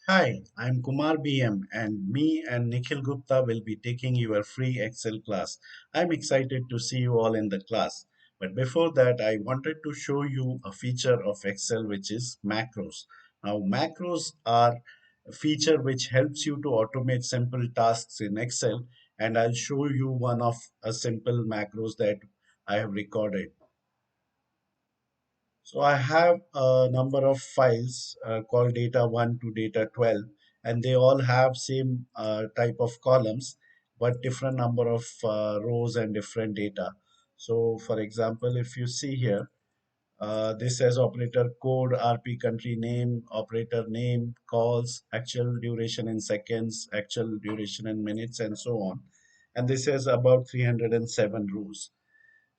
Hi, I'm Kumar BM, and me and Nikhil Gupta will be taking your free Excel class. I'm excited to see you all in the class. But before that, I wanted to show you a feature of Excel which is macros. Now, macros are a feature which helps you to automate simple tasks in Excel, and I'll show you one of a simple macros that I have recorded. So I have a number of files called data 1 to data 12, and they all have same type of columns, but different number of rows and different data. So for example, if you see here, this says operator code, RP country name, operator name, calls, actual duration in seconds, actual duration in minutes, and so on. And this has about 307 rows.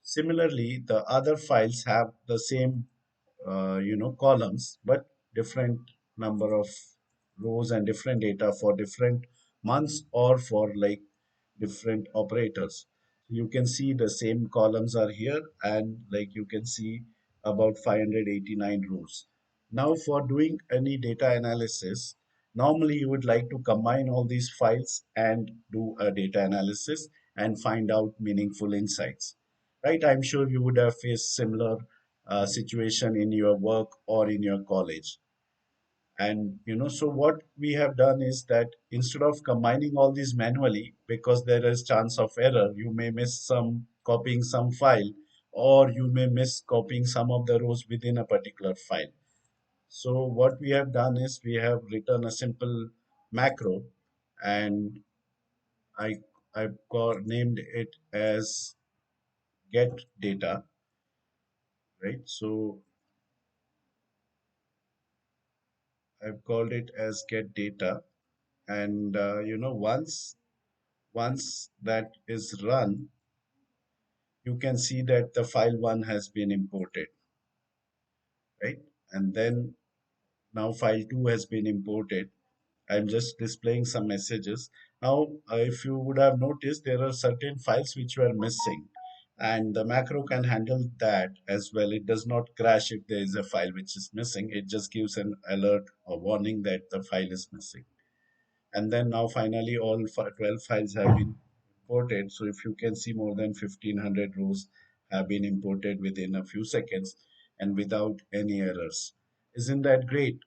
Similarly, the other files have the same columns, but different number of rows and different data for different months or for like different operators. You can see the same columns are here, and like you can see about 589 rows. Now for doing any data analysis, normally you would like to combine all these files and do a data analysis and find out meaningful insights, right? I'm sure you would have faced similar situation in your work or in your college. And so what we have done is that instead of combining all these manually, because there is chance of error, you may miss some copying some file, or you may miss copying some of the rows within a particular file. So what we have done is we have written a simple macro, and I named it as get data, right? So I've called it as get data, and once that is run, you can see that the file one has been imported, right? And then now file two has been imported. I'm just displaying some messages. Now, if you would have noticed, there are certain files which were missing, and the macro can handle that as well. It does not crash if there is a file which is missing. It just gives an alert or warning that the file is missing. And then now finally all 12 files have been imported. So if you can see, more than 1500 rows have been imported within a few seconds and without any errors. Isn't that great?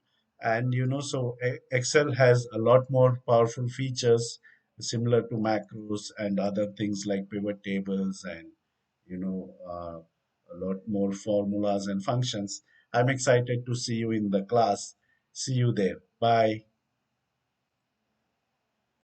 And so Excel has a lot more powerful features similar to macros and other things like pivot tables and you know uh, a lot more formulas and functions. I'm excited to see you in the class. See you there. Bye.